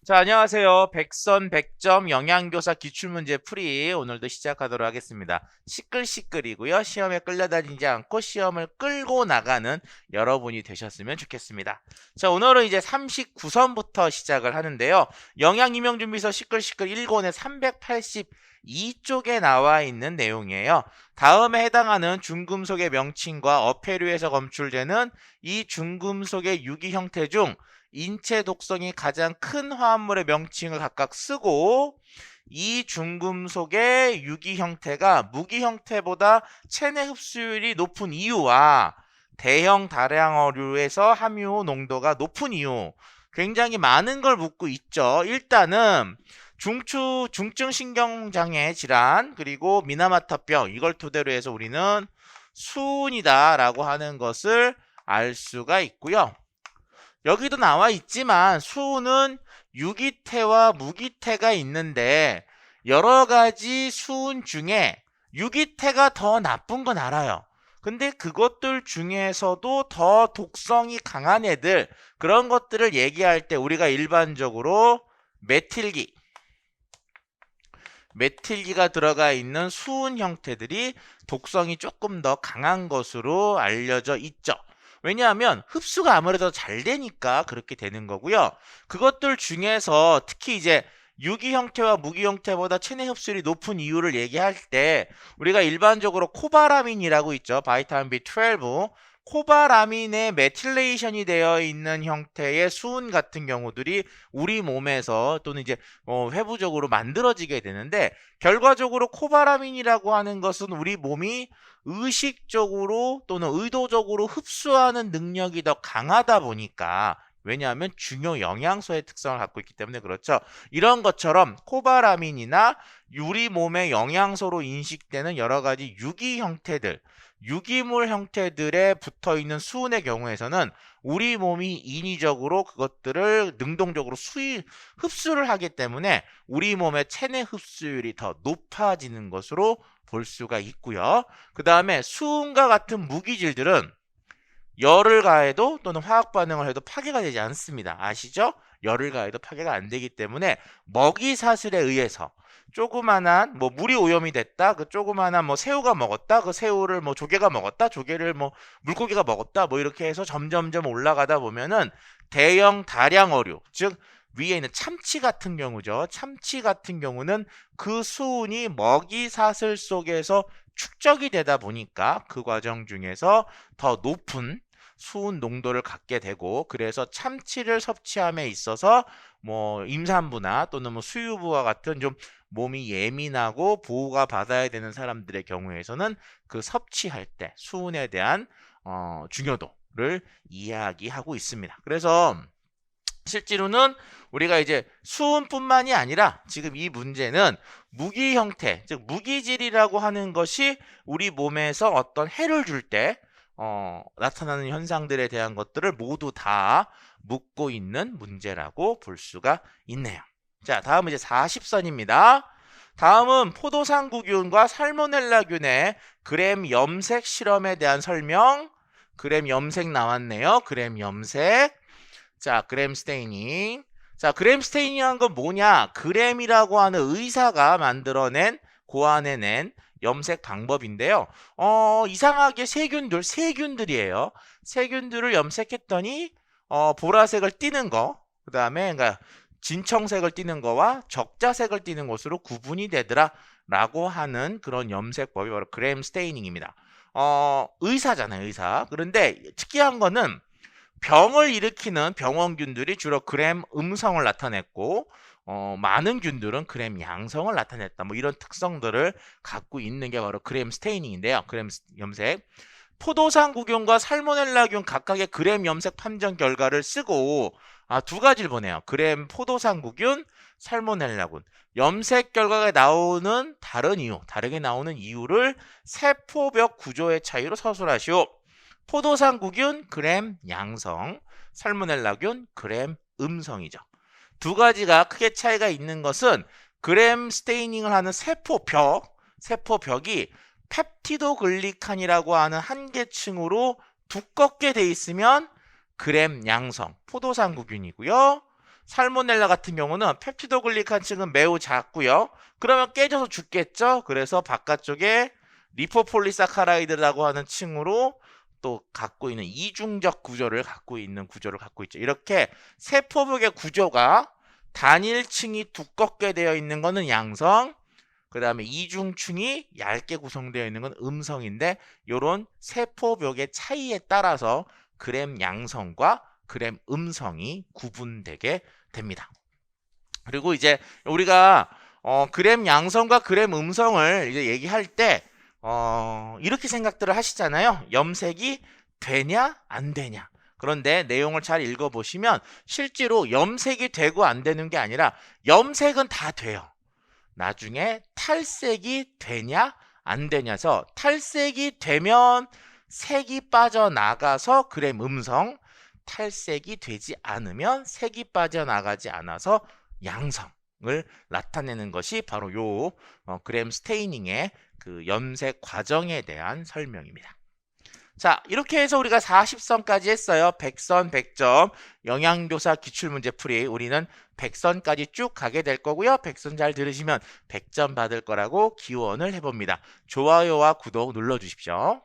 자, 안녕하세요. 백선 100점 영양교사 기출문제 풀이 오늘도 시작하도록 하겠습니다. 시끌시끌이고요. 시험에 끌려다니지 않고 시험을 끌고 나가는 여러분이 되셨으면 좋겠습니다. 자, 오늘은 이제 39선부터 시작을 하는데요. 영양임용준비서 시끌시끌 1권의 382쪽에 나와 있는 내용이에요. 다음에 해당하는 중금속의 명칭과 어패류에서 검출되는 이 중금속의 유기 형태 중 인체 독성이 가장 큰 화합물의 명칭을 각각 쓰고 이 중금속의 유기 형태가 무기 형태보다 체내 흡수율이 높은 이유와 대형 다량 어류에서 함유 농도가 높은 이유, 굉장히 많은 걸 묻고 있죠. 일단은 중증 신경장애 질환 그리고 미나마타병, 이걸 토대로 해서 우리는 수은이다라고 하는 것을 알 수가 있고요. 여기도 나와 있지만 수은은 유기태와 무기태가 있는데 여러 가지 수은 중에 유기태가 더 나쁜 건 알아요. 근데 그것들 중에서도 더 독성이 강한 애들, 그런 것들을 얘기할 때 우리가 일반적으로 메틸기가 들어가 있는 수은 형태들이 독성이 조금 더 강한 것으로 알려져 있죠. 왜냐하면 흡수가 아무래도 잘 되니까 그렇게 되는 거고요. 그것들 중에서 특히 이제 유기 형태와 무기 형태보다 체내 흡수율이 높은 이유를 얘기할 때 우리가 일반적으로 코바라민이라고 있죠. 바이타민 B12. 코바라민의 메틸레이션이 되어 있는 형태의 수은 같은 경우들이 우리 몸에서 또는 이제 회부적으로 만들어지게 되는데, 결과적으로 코바라민이라고 하는 것은 우리 몸이 의식적으로 또는 의도적으로 흡수하는 능력이 더 강하다 보니까, 왜냐하면 중요 영양소의 특성을 갖고 있기 때문에 그렇죠. 이런 것처럼 코바라민이나 우리 몸의 영양소로 인식되는 여러 가지 유기 형태들, 유기물 형태들에 붙어 있는 수은의 경우에서는 우리 몸이 인위적으로 그것들을 능동적으로 흡수를 하기 때문에 우리 몸의 체내 흡수율이 더 높아지는 것으로 볼 수가 있고요. 그 다음에 수은과 같은 무기질들은 열을 가해도 또는 화학 반응을 해도 파괴가 되지 않습니다. 아시죠? 열을 가해도 파괴가 안 되기 때문에 먹이 사슬에 의해서 조그만한 물이 오염이 됐다, 그 조그만한 새우가 먹었다, 그 새우를 조개가 먹었다, 조개를 물고기가 먹었다, 이렇게 해서 점점점 올라가다 보면은 대형 다량 어류, 즉 위에 있는 참치 같은 경우죠. 참치 같은 경우는 그 수은이 먹이 사슬 속에서 축적이 되다 보니까 그 과정 중에서 더 높은 수은 농도를 갖게 되고, 그래서 참치를 섭취함에 있어서 임산부나 또는 수유부와 같은 좀 몸이 예민하고 보호가 받아야 되는 사람들의 경우에서는 그 섭취할 때 수은에 대한 중요도를 이야기하고 있습니다. 그래서 실제로는 우리가 이제 수은뿐만이 아니라 지금 이 문제는 무기 형태, 즉 무기질이라고 하는 것이 우리 몸에서 어떤 해를 줄 때 나타나는 현상들에 대한 것들을 모두 다 묻고 있는 문제라고 볼 수가 있네요. 자, 다음은 이제 40선입니다. 다음은 포도상구균과 살모넬라균의 그램 염색 실험에 대한 설명. 그램 염색 나왔네요. 그램 염색. 자, 그램 스테이닝. 자, 그램 스테이닝한 건 뭐냐? 그램이라고 하는 의사가 만들어낸, 고안해낸 염색 방법인데요. 이상하게 세균들이에요. 세균들을 염색했더니 보라색을 띠는 거, 그 다음에 그러니까 진청색을 띠는 거와 적자색을 띠는 것으로 구분이 되더라라고 하는 그런 염색법이 바로 그램 스테이닝입니다. 의사잖아요, 의사. 그런데 특이한 거는 병을 일으키는 병원균들이 주로 그램 음성을 나타냈고, 많은 균들은 그램 양성을 나타냈다. 이런 특성들을 갖고 있는 게 바로 그램 스테이닝인데요. 그램 염색. 포도상구균과 살모넬라균 각각의 그램 염색 판정 결과를 쓰고 두 가지를 보내요. 그램 포도상구균, 살모넬라균. 염색 결과가 나오는 다르게 나오는 이유를 세포벽 구조의 차이로 서술하시오. 포도상구균 그램 양성, 살모넬라균 그램 음성이죠. 두 가지가 크게 차이가 있는 것은 그램 스테이닝을 하는 세포벽이 펩티도글리칸이라고 하는 한계층으로 두껍게 돼 있으면 그램 양성, 포도상구균이고요. 살모넬라 같은 경우는 펩티도글리칸층은 매우 작고요. 그러면 깨져서 죽겠죠. 그래서 바깥쪽에 리포폴리사카라이드라고 하는 층으로 또 갖고 있는 이중적 구조를 갖고 있죠. 이렇게 세포벽의 구조가 단일층이 두껍게 되어 있는 것은 양성, 그 다음에 이중층이 얇게 구성되어 있는 건 음성인데, 이런 세포벽의 차이에 따라서 그램 양성과 그램 음성이 구분되게 됩니다. 그리고 이제 우리가 그램 양성과 그램 음성을 이제 얘기할 때 이렇게 생각들을 하시잖아요. 염색이 되냐 안 되냐. 그런데 내용을 잘 읽어보시면 실제로 염색이 되고 안 되는 게 아니라 염색은 다 돼요. 나중에 탈색이 되냐 안 되냐서, 탈색이 되면 색이 빠져나가서 그램 음성, 탈색이 되지 않으면 색이 빠져나가지 않아서 양성을 나타내는 것이 바로 요 그램 스테이닝의 그 염색 과정에 대한 설명입니다. 자, 이렇게 해서 우리가 40선까지 했어요. 100선 100점 영양교사 기출문제 풀이. 우리는 100선까지 쭉 가게 될 거고요. 100선 잘 들으시면 100점 받을 거라고 기원을 해봅니다. 좋아요와 구독 눌러주십시오.